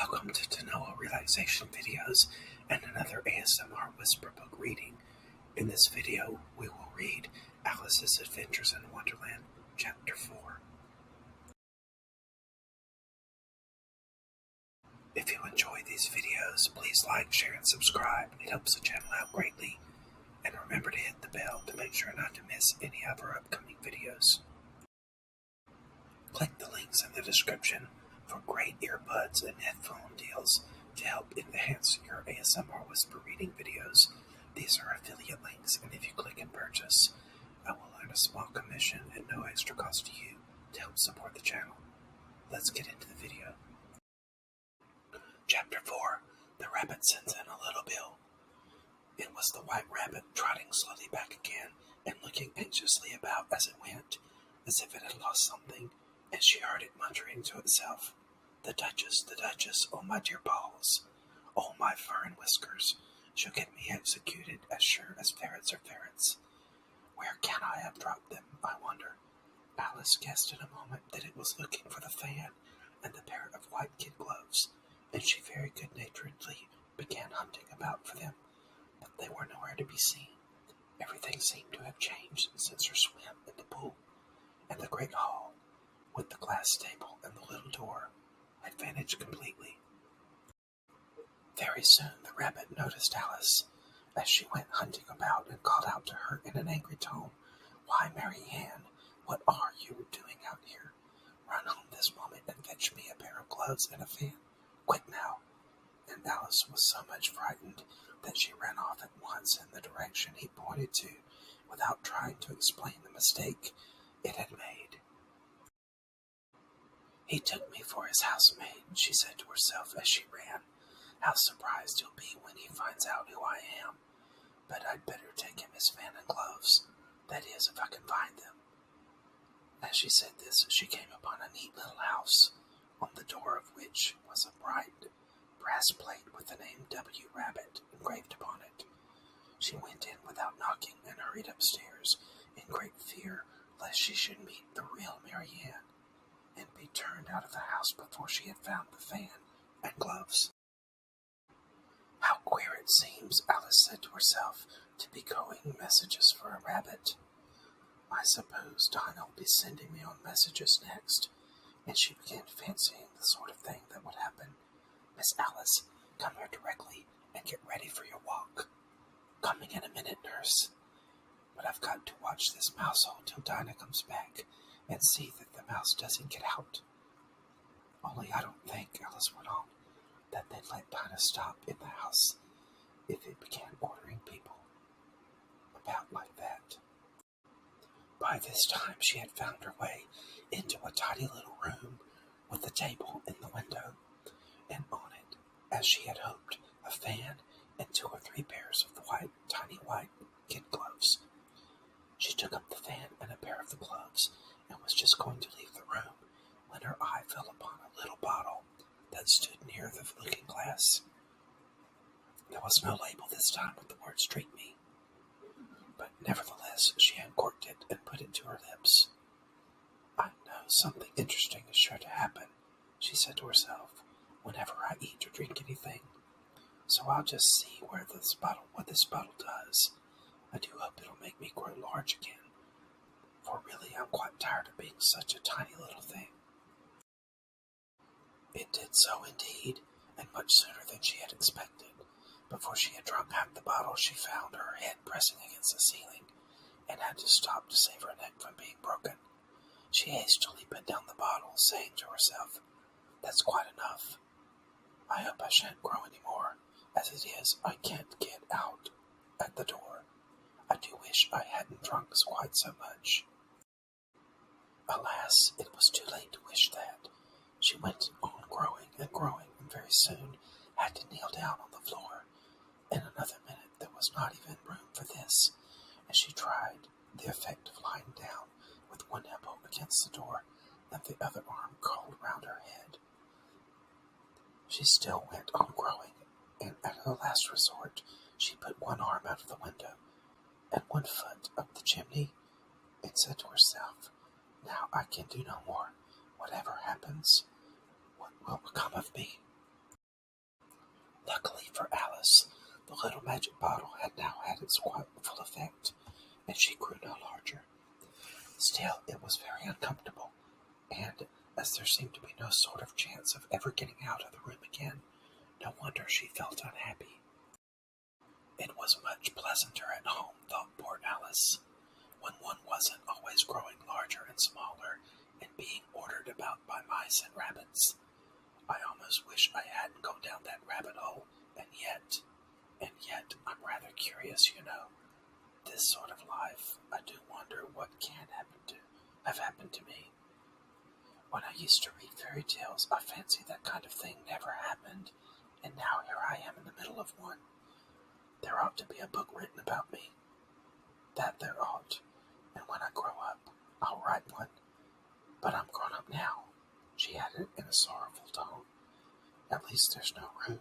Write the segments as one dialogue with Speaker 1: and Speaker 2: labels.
Speaker 1: Welcome to Tannoah Relaxation videos and another ASMR whisper book reading. In this video, we will read Alice's Adventures in Wonderland, Chapter 4. If you enjoy these videos, please like, share, and subscribe. It helps the channel out greatly. And remember to hit the bell to make sure not to miss any of our upcoming videos. Click the links in the description for great earbuds and headphone deals to help enhance your ASMR whisper reading videos. These are affiliate links, and if you click and purchase, I will earn a small commission at no extra cost to you to help support the channel. Let's get into the video. Chapter 4. The Rabbit Sends in a Little Bill. It was the White Rabbit trotting slowly back again and looking anxiously about as it went, as if it had lost something, and she heard it muttering to itself, the Duchess, oh my dear balls, oh my fur and whiskers, she'll get me executed as sure as ferrets are ferrets. Where can I have dropped them, I wonder? Alice guessed in a moment that it was looking for the fan and the pair of white kid gloves, and she very good-naturedly began hunting about for them, but they were nowhere to be seen. Everything seemed to have changed since her swim in the pool, and the great hall, with the glass table and the little door, had vanished completely. Very soon the rabbit noticed Alice as she went hunting about and called out to her in an angry tone, "Why, Mary Ann, what are you doing out here? Run home this moment and fetch me a pair of gloves and a fan. Quick now!" And Alice was so much frightened that she ran off at once in the direction he pointed to, without trying to explain the mistake it had made. "He took me for his housemaid," she said to herself as she ran. "How surprised he'll be when he finds out who I am. But I'd better take him his fan and gloves. That is, if I can find them." As she said this, she came upon a neat little house, on the door of which was a bright brass plate with the name W. Rabbit engraved upon it. She went in without knocking and hurried upstairs in great fear lest she should meet the real Mary Ann and be turned out of the house before she had found the fan and gloves. "How queer it seems," Alice said to herself, "to be going messages for a rabbit. I suppose Dinah will be sending me on messages next," and she began fancying the sort of thing that would happen. "Miss Alice, come here directly and get ready for your walk." "Coming in a minute, nurse. But I've got to watch this mouse hole till Dinah comes back and see that the mouse doesn't get out. Only I don't think," Alice went on, "that they'd let Dinah stop in the house if it began ordering people about like that." By this time she had found her way into a tiny little room with a table in the window, and on it, as she had hoped, a fan and 2 or 3 pairs of the tiny white kid gloves. She took up the fan and a pair of the gloves and was just going to leave the room when her eye fell upon a little bottle that stood near the looking glass. There was no label this time with the words "Treat Me," but nevertheless she uncorked it and put it to her lips. "I know something interesting is sure to happen," she said to herself, "whenever I eat or drink anything. So I'll just see what this bottle does. I do hope it'll make me grow large again, for really I'm quite tired of being such a tiny little thing." It did so indeed, and much sooner than she had expected. Before she had drunk half the bottle, she found her head pressing against the ceiling, and had to stop to save her neck from being broken. She hastily put down the bottle, saying to herself, "That's quite enough. I hope I shan't grow any more. As it is, I can't get out at the door. I do wish I hadn't drunk quite so much." Alas, it was too late to wish that. She went on growing, and very soon had to kneel down on the floor. In another minute there was not even room for this, and she tried the effect of lying down with one elbow against the door and the other arm curled round her head. She still went on growing, and at the last resort she put one arm out of the window and 1 foot up the chimney, and said to herself, "Now I can do no more. Whatever happens, what will become of me?" little magic bottle had now had its quite full effect, and she grew no larger. Still, it was very uncomfortable, and as there seemed to be no sort of chance of ever getting out of the room again, no wonder she felt unhappy. It was much pleasanter at home, thought poor Alice, when one wasn't always growing larger and smaller and being ordered about by mice and rabbits. I almost wish I hadn't gone down that rabbit hole, and yet, I'm rather curious, you know. This sort of life, I do wonder what can have happened to me. When I used to read fairy tales, I fancied that kind of thing never happened, and now here I am in the middle of one. There ought to be a book written about me. That there ought, and when I grow up, I'll write one. But I'm grown up now, she added in a sorrowful tone. At least there's no room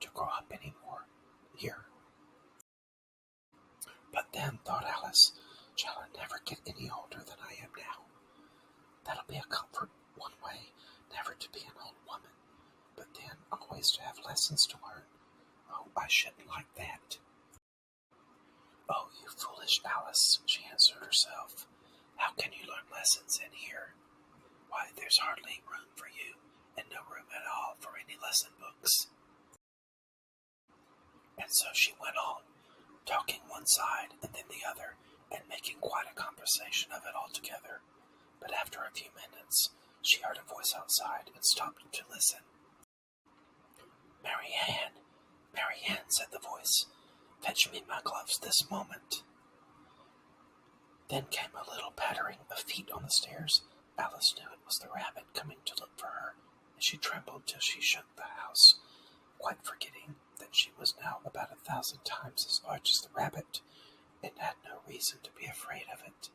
Speaker 1: to grow up any more here. But then, thought Alice, shall I never get any older than I am now? That'll be a comfort one way, never to be an old woman, but then always to have lessons to learn. Oh, I shouldn't like that. Oh, you foolish Alice, she answered herself. How can you learn lessons in here? Why, there's hardly room for you, and no room at all for any lesson books. And so she went on, talking one side and then the other, and making quite a conversation of it altogether. But after a few minutes, she heard a voice outside and stopped to listen. Mary Ann, said the voice, fetch me my gloves this moment. Then came a little pattering of feet on the stairs. Alice knew it was the rabbit coming to look for her, and she trembled till she shook the house, quite forgetting that she was now about 1,000 times as large as the rabbit, and had no reason to be afraid of it.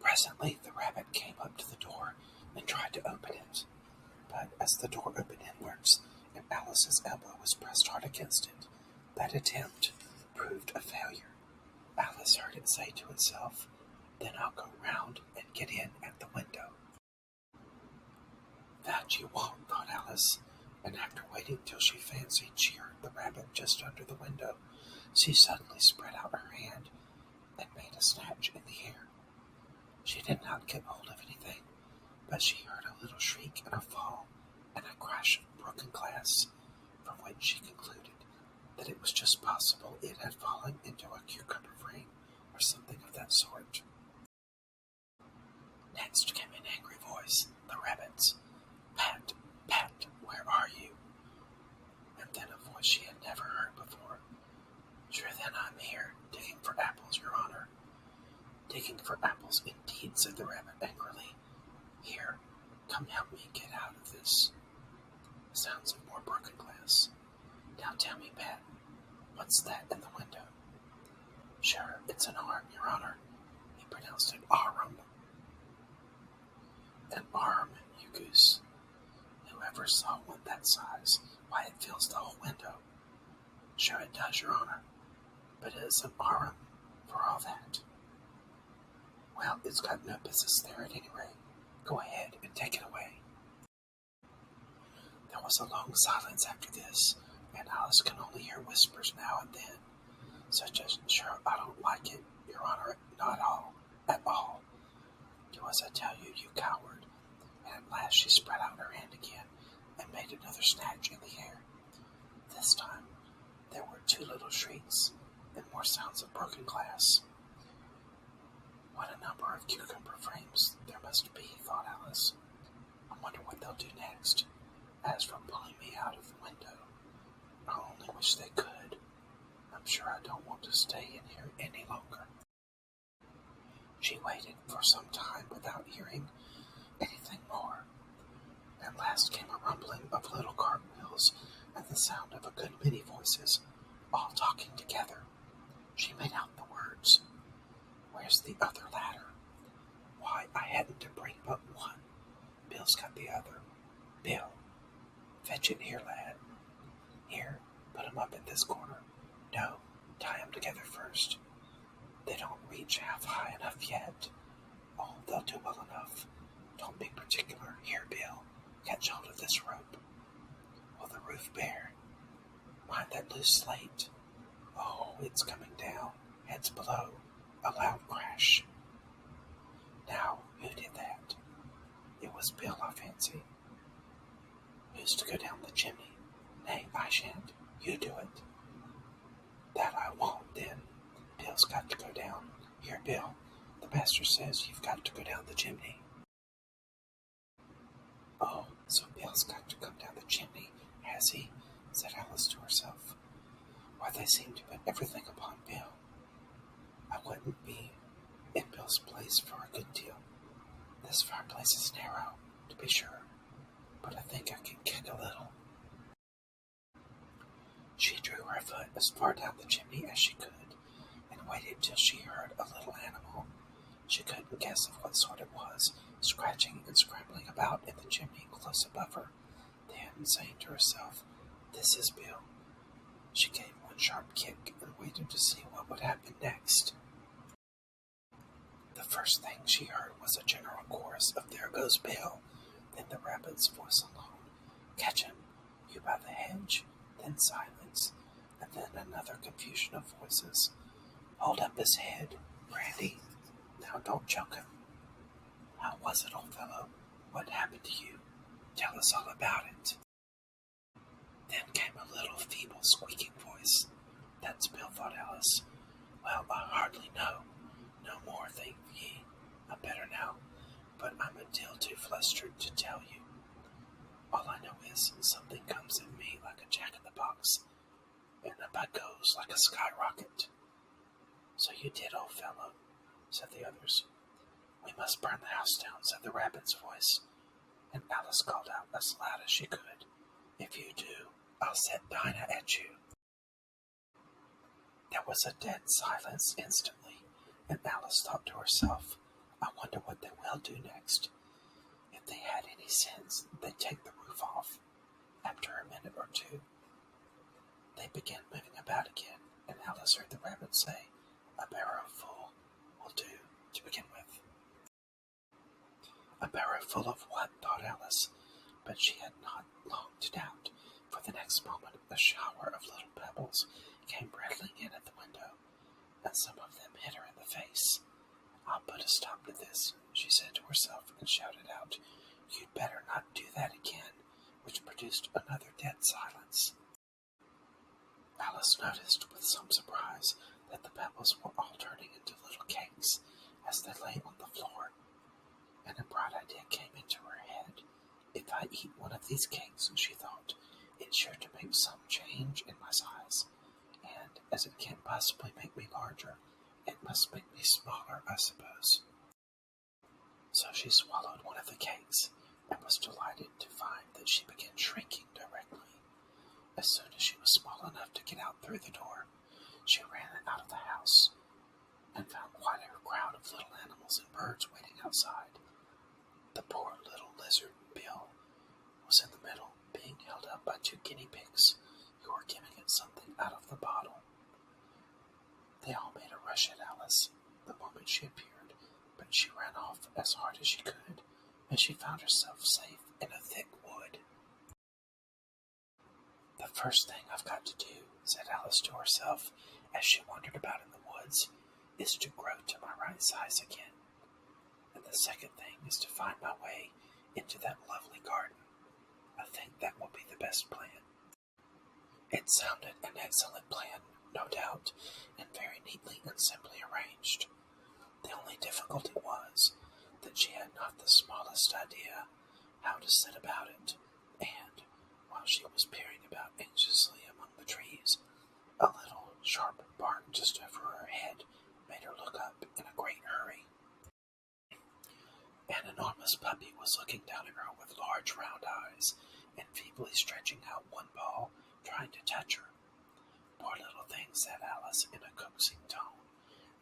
Speaker 1: Presently the rabbit came up to the door and tried to open it, but as the door opened inwards, and Alice's elbow was pressed hard against it, that attempt proved a failure. Alice heard it say to itself, then I'll go round and get in at the window. That you won't, thought Alice, and after waiting till she fancied she heard the rabbit just under the window, she suddenly spread out her hand and made a snatch in the air. She did not get hold of anything, but she heard a little shriek and a fall, and a crash of broken glass, from which she concluded that it was just possible it had fallen into a cucumber frame or something of that sort. Next came an angry voice, the rabbit's. Pat, Pat, where are you? And then a voice she had never heard before. Sure then I'm here, digging for apples, Your Honor. Digging for apples indeed, said the rabbit angrily. Here, come help me get out of this. Sounds of more broken glass. Now tell me, Pat, what's that in the window? Sure, it's an arm, Your Honor. He pronounced it arm. An arm, you goose. Whoever saw one that size, why it fills the whole window. Sure it does, Your Honor, but it is an arm for all that. Well, it's got no business there at any rate. Go ahead and take it away. There was a long silence after this, and Alice could only hear whispers now and then, such as, sure, I don't like it, Your Honor, not at all. Do as I tell you, you coward. And at last she spread out her hand again and made another snatch in the air. This time there were 2 little shrieks and more sounds of broken glass. What a number of cucumber frames there must be, thought Alice. I wonder what they'll do next. As for pulling me out of the window, I only wish they could. I'm sure I don't want to stay in here any longer. She waited for some time without hearing anything more. At last came a rumbling of little cartwheels and the sound of a good many voices, all talking together. She made out the words, Where's the other ladder? Why, I hadn't to bring but one. Bill's got the other. Bill, fetch it here, lad. Here, put 'em up in this corner. No, tie 'em together first. They don't reach half high enough yet. Oh, they'll do well enough. Don't be particular. Here, Bill, catch hold of this rope. Will the roof bear? Mind that loose slate. Oh, it's coming down. Heads below. A loud crash. Now, who did that? It was Bill, I fancy. Who's to go down the chimney? Nay, I shan't. You do it. That I won't, then. Bill's got to go down. Here, Bill. The master says you've got to go down the chimney. Oh, so Bill's got to come down the chimney, has he? Said Alice to herself. Why, they seem to put everything upon Bill. I wouldn't be in Bill's place for a good deal. This fireplace is narrow, to be sure, but I think I can kick a little. She drew her foot as far down the chimney as she could, and waited till she heard a little animal. She couldn't guess of what sort it was, scratching and scrambling about in the chimney close above her. Then, saying to herself, "This is Bill," she gave one sharp kick and waited to see what would happen next. The first thing she heard was a general chorus of "There goes Bill," then the rabbit's voice alone, "Catch him, you by the hedge," then silence, and then another confusion of voices. "Hold up his head, Brandy. Now don't choke him. How was it, old fellow? What happened to you? Tell us all about it." Then came a little feeble squeaking voice. "That's Bill," thought Alice. "Well, I hardly know. No more, think ye. I'm better now, but I'm a deal too flustered to tell you. All I know is something comes in me like a jack-in-the-box, and up I goes like a skyrocket." "So you did, old fellow," said the others. "We must burn the house down," said the rabbit's voice, and Alice called out as loud as she could, "If you do, I'll set Dinah at you." There was a dead silence instantly, and Alice thought to herself, "I wonder what they will do next. If they had any sense, they'd take the roof off." After a minute or two, they began moving about again, and Alice heard the rabbit say, "A barrow full will do to begin with." A barrow full of what? Thought Alice, but she had not long to doubt, for the next moment a shower of little pebbles came rattling in at the window, and some of them hit her in the face. "I'll put a stop to this," she said to herself, and shouted out, "You'd better not do that again," which produced another dead silence. Alice noticed with some surprise that the pebbles were all turning into little cakes as they lay on the floor, and a bright idea came into her head. "If I eat one of these cakes," she thought, "it's sure to make some change in my size, and as it can't possibly make me larger, it must make me smaller, I suppose." So she swallowed one of the cakes, and was delighted to find that she began shrinking directly. As soon as she was small enough to get out through the door, she ran out of the house, and found quite a crowd of little animals and birds waiting outside. The poor little lizard, Bill, was in the middle, being held up by two guinea pigs, who were giving it something out of the bottle. They all made a rush at Alice the moment she appeared, but she ran off as hard as she could, and she found herself safe in a thick wood. "The first thing I've got to do," said Alice to herself, as she wandered about in the woods, "is to grow to my right size again. And the second thing is to find my way into that lovely garden. I think that will be the best plan." It sounded an excellent plan, no doubt, and very neatly and simply arranged. The only difficulty was that she had not the smallest idea how to set about it, and, while she was peering about anxiously among the trees, a little sharp bark just over her head made her look up in a great hurry. An enormous puppy was looking down at her with large round eyes, and feebly stretching out one paw, trying to touch her. "Poor little thing," said Alice in a coaxing tone,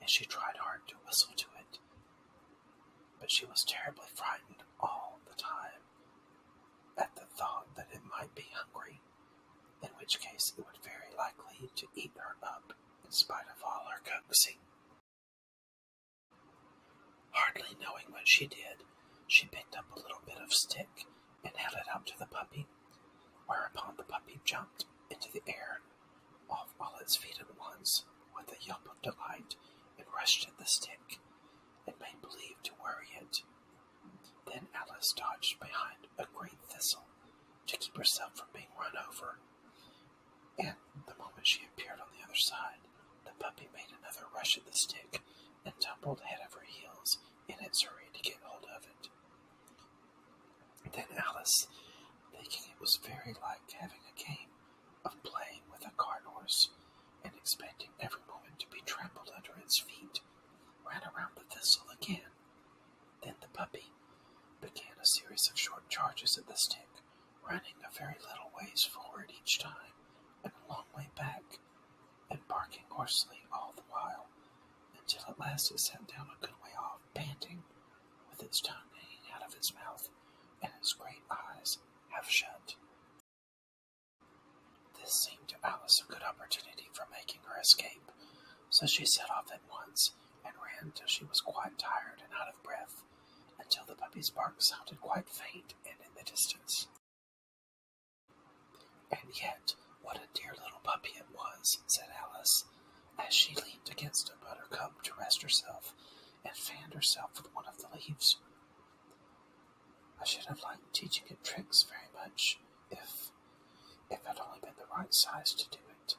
Speaker 1: and she tried hard to whistle to it. But she was terribly frightened all the time at the thought that it might be hungry, in which case it would very likely to eat her up in spite of all her coaxing. Hardly knowing what she did, she picked up a little bit of stick and held it out to the puppy, whereupon the puppy jumped into the air off all its feet at once with a yelp of delight and rushed at the stick and made believe to worry it. Then Alice dodged behind a great thistle to keep herself from being run over, and the moment she appeared on the other side, the puppy made another rush at the stick and tumbled head over heels in its hurry to get hold of it. Then Alice, thinking it was very like having a game of playing with a cart horse and expecting every moment to be trampled under its feet, ran around the thistle again. Then the puppy began a series of short charges at the stick, running a very little ways forward each time and a long way back, and barking hoarsely all the while, until at last it sat down a good way off, panting, with its tongue hanging out of its mouth and its great eyes half shut. This seemed to Alice a good opportunity for making her escape, so she set off at once and ran till she was quite tired and out of breath, until the puppy's bark sounded quite faint and in the distance. And yet, what a dear little puppy it was, said Alice, as she leaned against a buttercup to rest herself and fanned herself with one of the leaves. I should have liked teaching it tricks very much, if I'd only been the right size to do it.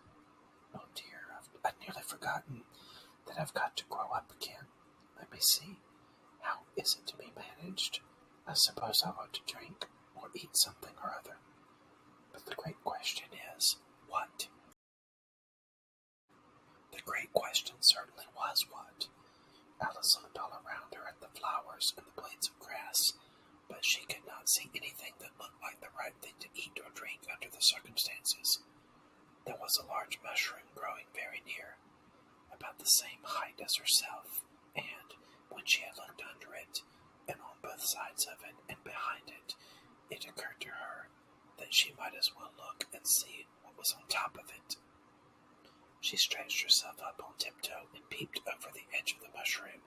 Speaker 1: Oh dear, I'd nearly forgotten that I've got to grow up again. Let me see. How is it to be managed? I suppose I ought to drink or eat something or other. But the great question is, what? The great question certainly was what. Alice looked all around her at the flowers and the blades of grass, but she could not see anything that looked like the right thing to eat or drink under the circumstances. There was a large mushroom growing very near, about the same height as herself, and when she had looked under it, and on both sides of it and behind it, it occurred to her that she might as well look and see what was on top of it. She stretched herself up on tiptoe and peeped over the edge of the mushroom,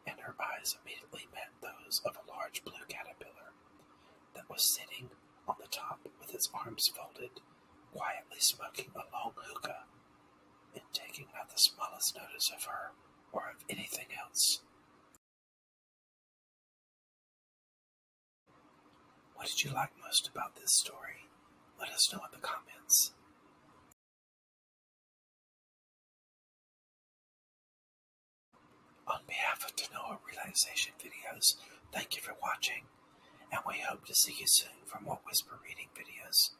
Speaker 1: and her eyes immediately met those of a large blue caterpillar that was sitting on the top with its arms folded, quietly smoking a long hookah, and taking not the smallest notice of her or of anything else. What did you like most about this story? Let us know in the comments. On behalf of Tannoah Relaxation Videos, thank you for watching, and we hope to see you soon for more whisper reading videos.